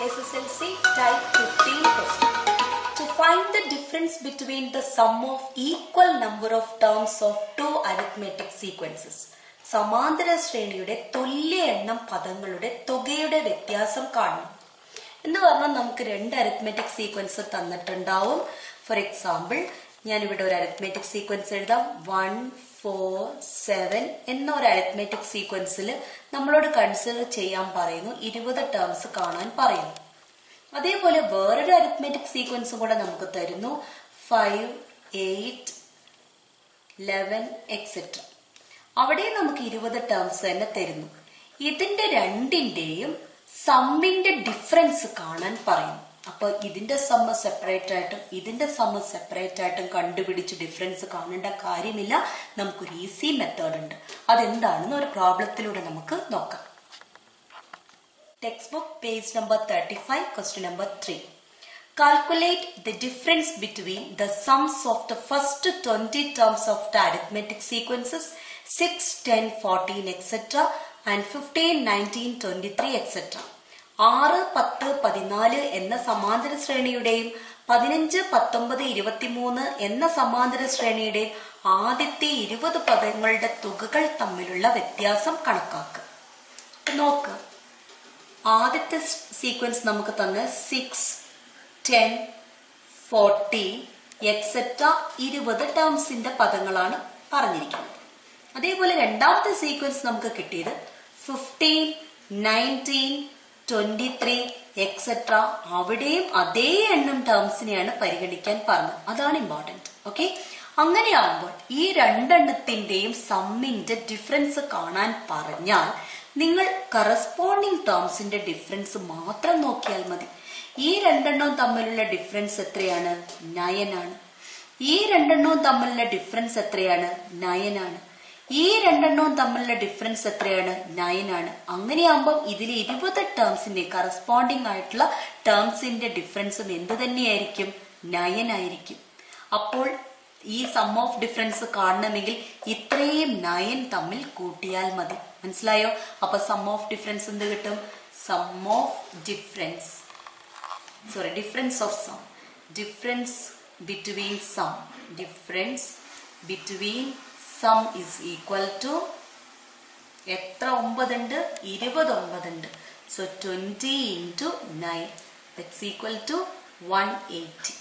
SSLC type 15 question. To find the difference between the sum of equal number of terms of two arithmetic sequences. സമാന്തര ശ്രേണിയുടെ തുല്യ എണ്ണം പദങ്ങളുടെ തുകയുടെ വ്യത്യാസം കാണണം എന്ന് പറഞ്ഞാൽ നമുക്ക് രണ്ട് അരിത്മെറ്റിക് സീക്വൻസ് തന്നിട്ടുണ്ടാവും. ഫോർ എക്സാമ്പിൾ ഞാനിവിടെ ഒരു അരിത്മെറ്റിക് സീക്വൻസ് എഴുതാം. 1, 4, 7 എന്ന ഒരു അരിത്മെറ്റിക് സീക്വൻസിൽ നമ്മളോട് കൺസിഡർ ചെയ്യാൻ പറയുന്നു, 20 ടേംസ് കാണാൻ പറയുന്നു. അതേപോലെ വേറൊരു അരിത്മെറ്റിക് സീക്വൻസ് കൂടെ നമുക്ക് തരുന്നു, 5, 8, 11 എക്സെട്ര. അവിടെ നമുക്ക് 20 ടേംസ് തന്നെ തരുന്നു. ഇതിന്റെ രണ്ടിന്റെയും സമ്മിന്റെ ഡിഫറൻസ് കാണാൻ പറയുന്നു. അപ്പൊ ഇതിന്റെ സമ്മ് സെപ്പറേറ്റ് ആയിട്ടും ഇതിന്റെ സമ്മ് സെപ്പറേറ്റ് ആയിട്ടും കണ്ടുപിടിച്ച് ഡിഫറൻസ് കാണേണ്ട കാര്യമില്ല. നമുക്കൊരു ഈസി മെത്തേഡ് ഉണ്ട്. അതെന്താണെന്ന് ഒരു പ്രോബ്ലത്തിലൂടെ നമുക്ക് നോക്കാം. Text book page number 35, question number 3. Calculate the difference between the sums of the first 20 terms of the arithmetic sequences 6, 10, 14 etc. and 15, 19, 23 etc. 6, 10, 14 എന്ന സമാന്തര ശ്രേണിയുടെയും 15, 19, 23 എന്ന സമാന്തര ശ്രേണിയുടെയും ആദ്യത്തെ 20 പദങ്ങളുടെ തുകകൾ തമ്മിലുള്ള വ്യത്യാസം കണക്കാക്കുക. നോക്കുക, ആദ്യത്തെ സീക്വൻസ് നമുക്ക് തന്നെ 6, 10, 40 എക്സെട്ര 20 ടേംസിന്റെ പദങ്ങളാണ് പറഞ്ഞിരിക്കുന്നത്. അതേപോലെ രണ്ടാമത്തെ സീക്വൻസ് നമുക്ക് കിട്ടിയത് 15, 19, 23 എക്സെട്ര. അവിടെയും അതേ എണ്ണം ടേംസിനെയാണ് പരിഗണിക്കാൻ പറഞ്ഞത്. അതാണ് ഇമ്പോർട്ടന്റ്. ഓക്കെ, അങ്ങനെയാകുമ്പോൾ ഈ രണ്ടെണ്ണത്തിന്റെയും സമ്മിന്റെ ഡിഫറൻസ് കാണാൻ പറഞ്ഞാൽ നിങ്ങൾ കറസ്പോണ്ടിങ് ടേംസിന്റെ ഡിഫറൻസ് മാത്രം നോക്കിയാൽ മതി. ഈ രണ്ടെണ്ണവും തമ്മിലുള്ള ഡിഫറൻസ് എത്രയാണ്? 9 ആണ്. ഈ രണ്ടെണ്ണവും തമ്മിലുള്ള ഡിഫറൻസ് എത്രയാണ്? 9 ആണ്. ഈ രണ്ടെണ്ണവും തമ്മിലുള്ള ഡിഫറൻസ് എത്രയാണ്? 9 ആണ്. അങ്ങനെയാകുമ്പോൾ ഇതിൽ 20 ടേംസിന്റെ കറസ്പോണ്ടിങ് ആയിട്ടുള്ള ടേംസിന്റെ ഡിഫറൻസും എന്ത് തന്നെയായിരിക്കും? 9 ആയിരിക്കും. അപ്പോൾ ഈ സം ഓഫ് ഡിഫറൻസ് കാണണമെങ്കിൽ ഇത്രയും 9 തമ്മിൽ കൂട്ടിയാൽ മതി. മനസ്സിലായോ? അപ്പൊ സം ഓഫ് ഡിഫറൻസ് എന്ത് കിട്ടും? Sum of difference difference of sum, difference between sum is equal to എത്ര 9 ഉണ്ട്? 29 ഉണ്ട്. So 20 into 9 that's equal to 180.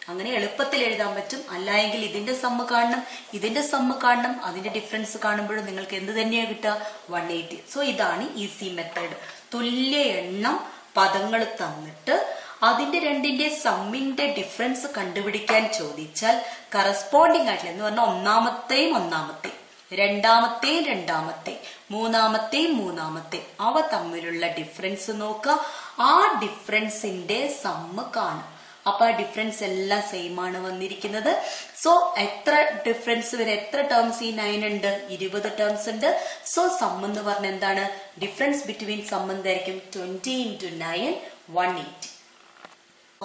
അങ്ങനെ എളുപ്പത്തിൽ എഴുതാൻ പറ്റും. അല്ലായെങ്കിൽ ഇതിന്റെ സമ്മ് കാണണം, ഇതിന്റെ സമ്മ് കാണണം, അതിന്റെ ഡിഫറൻസ് കാണുമ്പോഴും നിങ്ങൾക്ക് എന്ത് തന്നെയാ കിട്ടുക? 180. സോ ഇതാണ് ഈസി മെത്തേഡ്. തുല്യ എണ്ണം പദങ്ങൾ തന്നിട്ട് അതിന്റെ രണ്ടിന്റെ സമ്മിന്റെ ഡിഫറൻസ് കണ്ടുപിടിക്കാൻ ചോദിച്ചാൽ കറസ്പോണ്ടിങ് ആയിട്ടില്ല എന്ന് പറഞ്ഞാൽ ഒന്നാമത്തെയും രണ്ടാമത്തെയും മൂന്നാമത്തെയും അവ തമ്മിലുള്ള ഡിഫറൻസ് നോക്കുക. ആ ഡിഫറൻസിന്റെ സമ്മ് കാണും. അപ്പൊ ആ ഡിഫറൻസ് എല്ലാം സെയിം ആണ് വന്നിരിക്കുന്നത്. സോ എത്ര ഡിഫറൻസ് വരെ എത്ര ടേംസ് ഈ 9 ഉണ്ട്? 20 ടേംസ് ഉണ്ട്. സോ സം എന്ന് പറഞ്ഞ എന്താണ്? ഡിഫറൻസ് ബിറ്റ്വീൻ സം എന്തായിരിക്കും? 20 into 9 180.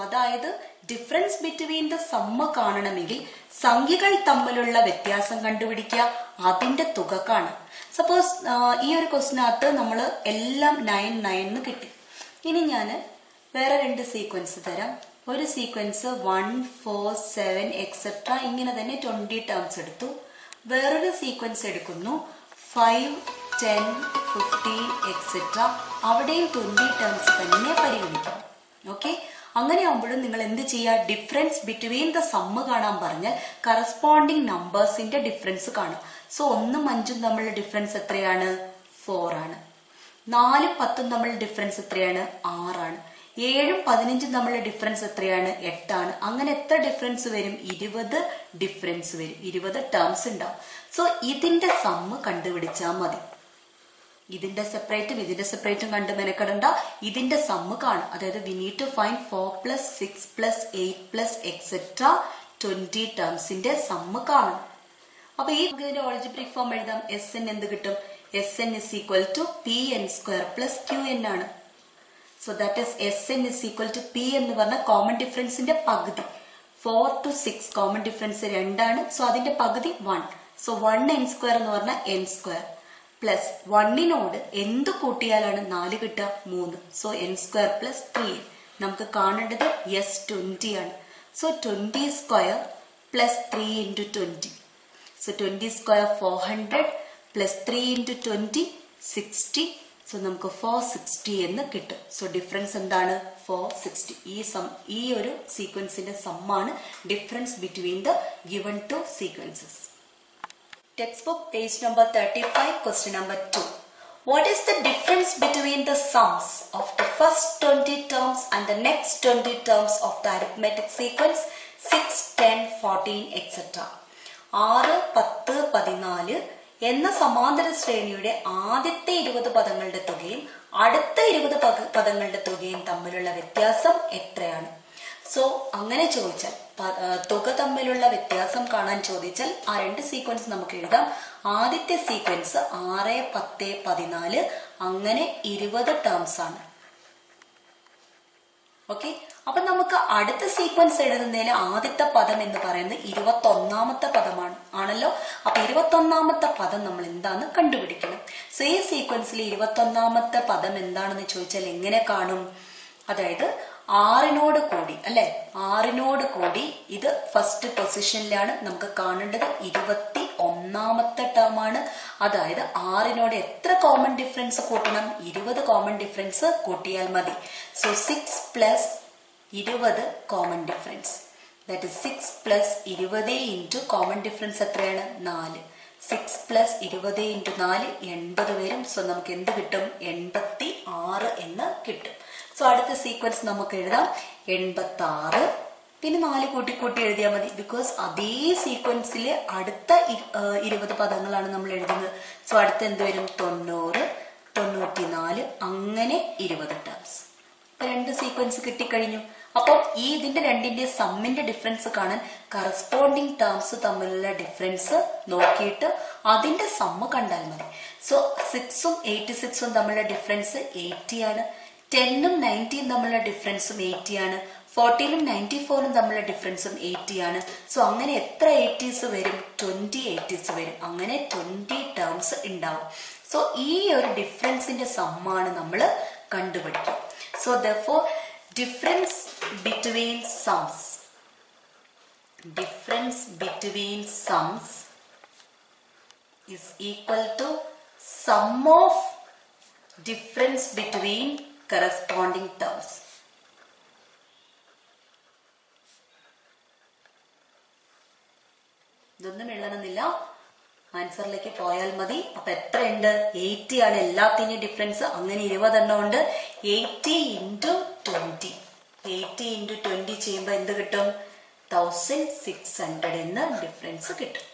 അതായത് ഡിഫറൻസ് ബിറ്റ്വീൻ ദ സമ്മ് കാണണമെങ്കിൽ സംഖ്യകൾ തമ്മിലുള്ള വ്യത്യാസം കണ്ടുപിടിക്കുക, അതിന്റെ തുക കാണാം. സപ്പോസ് ഈ ഒരു ക്വസ്റ്റിനകത്ത് നമ്മൾ എല്ലാം 9 കിട്ടി. ഇനി ഞാൻ വേറെ രണ്ട് സീക്വൻസ് തരാം. ഒരു സീക്വൻസ് 1, 4, 7 എക്സെട്ര ഇങ്ങനെ തന്നെ 20 ടേംസ് എടുത്തു. വേറൊരു സീക്വൻസ് എടുക്കുന്നു 5, 10, 15 എക്സെട്ര. അവിടെയും 20 ടേംസ് തന്നെ പരിഗണിക്കണം. ഓക്കെ, അങ്ങനെ ആകുമ്പോഴും നിങ്ങൾ എന്ത് ചെയ്യുക? ഡിഫറൻസ് ബിറ്റ്വീൻ ദ സമ്മ് കാണാൻ പറഞ്ഞാൽ കറസ്പോണ്ടിങ് നമ്പേഴ്സിന്റെ ഡിഫറൻസ് കാണാം. സോ 1ഉം 5ഉം തമ്മിലുള്ള ഡിഫറൻസ് എത്രയാണ്? 4 ആണ്. 4ഉം 10ഉം തമ്മിലുള്ള ഡിഫറൻസ് എത്രയാണ്? 6 ആണ്. 7ഉം 15ഉം തമ്മിലുള്ള ഡിഫറൻസ് എത്രയാണ്? 8 ആണ്. അങ്ങനെ എത്ര ഡിഫറൻസ് വരും? 20 ഡിഫറൻസ് വരും. 20 ടേംസ് ഉണ്ടാവും. സോ ഇതിന്റെ സമ്മ് കണ്ടുപിടിച്ചാൽ മതി. ഇതിന്റെ സെപ്പറേറ്റും ഇതിന്റെ സെപ്പറേറ്റും കണ്ട് മെനക്കെടണ്ട. ഇതിന്റെ സമ്മ് കാണും. അതായത് we need to find 4 + 6 + 8 + etcetera 20 ടേംസിന്റെ സമ്മ് കാണും. അപ്പൊ ഈ ഇതിന്റെ ഓൾജിബ്രിക് ഫോം എഴുതാം. Sn എന്ത് കിട്ടും? Sn is equal to Pn² + Qn ആണ്. So that is Sn is equal to P എന്ന് പറഞ്ഞ കോമൺ ഡിഫറൻസിന്റെ പകുതി. 4 to 6 കോമൺ ഡിഫറൻസ് 2 ആണ്. സോ അതിന്റെ പകുതി 1. സോ 1n² എന്ന് പറഞ്ഞാൽ n². പ്ലസ് 1നോട് എന്ത് കൂട്ടിയാലാണ് 4 കിട്ടുക? 3. So n square plus 3n. നമുക്ക് കാണേണ്ടത് യെസ് 20 ആണ്. So 20 square plus 3 into 20. So 20 square 400 plus 3 into 20 60. So നമുക്ക് 460 എന്ന് കിട്ടും. സോ ഡിഫറൻസ് എന്താണ്? 460. ഈ ഒരു സീക്വൻസിന്റെ സമ്മാണ് difference between the given two sequences. Textbook page number 35, question number 2. What is the difference between the sums of the first 20 terms and the next 20 terms of the arithmetic sequence 6, 10, 14, etc.? 6, 10, 14 എന്ന സമാന്തര ശ്രേണിയുടെ ആദ്യത്തെ 20 പദങ്ങളുടെ തുകയും അടുത്ത 20 പദങ്ങളുടെ തുകയും തമ്മിലുള്ള വ്യത്യാസം എത്രയാണ്? സോ അങ്ങനെ ചോദിച്ചാൽ തുക തമ്മിലുള്ള വ്യത്യാസം കാണാൻ ചോദിച്ചാൽ ആ രണ്ട് സീക്വൻസ് നമുക്ക് എഴുതാം. ആദ്യത്തെ സീക്വൻസ് 6, 10, 14 അങ്ങനെ 20 ടേംസ് ആണ്. ഓക്കെ, അപ്പൊ നമുക്ക് അടുത്ത സീക്വൻസ് എഴുതുന്നതിൽ ആദ്യത്തെ പദം എന്ന് പറയുന്നത് 21ാമത്തെ പദമാണ് ആണല്ലോ. അപ്പൊ 21ാമത്തെ പദം നമ്മൾ എന്താന്ന് കണ്ടുപിടിക്കണം. സോ ഈ സീക്വൻസിൽ 21ാമത്തെ പദം എന്താണെന്ന് ചോദിച്ചാൽ എങ്ങനെ കാണും? അതായത് 6നോട് കൂടി അല്ലെ, 6നോട് കൂടി ഇത് ഫസ്റ്റ് പൊസിഷനിലാണ്. നമുക്ക് കാണേണ്ടത് 21ാമത്തെ ടേം ആണ്. അതായത് 6നോട് എത്ര കോമൺ ഡിഫറൻസ് കൂട്ടണം? 20 കോമൺ ഡിഫറൻസ് കൂട്ടിയാൽ മതി. So 6 plus 20 common difference, that is 6 plus 20 into common difference എത്രയാണ്? 4. 6 പ്ലസ് 20 ഇൻറ്റു 4 80 വരും. സോ നമുക്ക് എന്ത് കിട്ടും? 86 എന്ന് കിട്ടും. സോ അടുത്ത സീക്വൻസ് നമുക്ക് എഴുതാം 86, പിന്നെ 4 കൂട്ടി എഴുതിയാൽ മതി. ബിക്കോസ് അതേ സീക്വൻസിൽ അടുത്ത 20 പദങ്ങളാണ് നമ്മൾ എഴുതുന്നത്. സോ അടുത്ത എന്ത് വരും? 90, 94 അങ്ങനെ 20 ടേംസ്. രണ്ട് സീക്വൻസ് കിട്ടിക്കഴിഞ്ഞു. അപ്പം ഇതിന്റെ രണ്ടിന്റെ സമ്മിന്റെ ഡിഫറൻസ് കാണാൻ കറസ്പോണ്ടിങ് ടേംസ് തമ്മിലുള്ള ഡിഫറൻസ് നോക്കിയിട്ട് അതിന്റെ സമ്മ് കണ്ടാൽ മതി. സോ 6ഉം 86ഉം തമ്മിലുള്ള ഡിഫറൻസ് 80 ആണ്. 10ഉം 90ഉം തമ്മിലുള്ള ഡിഫറൻസും 80 ആണ്. 40ഉം 94ഉം തമ്മിലുള്ള ഡിഫറൻസും 80 ആണ്. സോ അങ്ങനെ എത്ര 80s വരും? 20 80s വരും. അങ്ങനെ 20 ടേംസ് ഉണ്ടാവും. സോ ഈ ഒരു ഡിഫറൻസിന്റെ സമ്മാണ് നമ്മൾ കണ്ടുപിടിക്കുക. So therefore difference between sums is equal to sum of difference between corresponding terms. ഇതൊന്നും എഴുതണമെന്നില്ല, ആൻസറിലേക്ക് പോയാൽ മതി. അപ്പൊ എത്ര ഉണ്ട്? 80 ആണ് എല്ലാത്തിന്റെയും ഡിഫറൻസ്. അങ്ങനെ 20 എണ്ണം ഉണ്ട്. 80 ഇൻറ്റു 20, 80 ഇൻറ്റു 20 ചെയ്യുമ്പോൾ എന്ത് കിട്ടും? 1600 എന്ന ഡിഫറൻസ് കിട്ടും.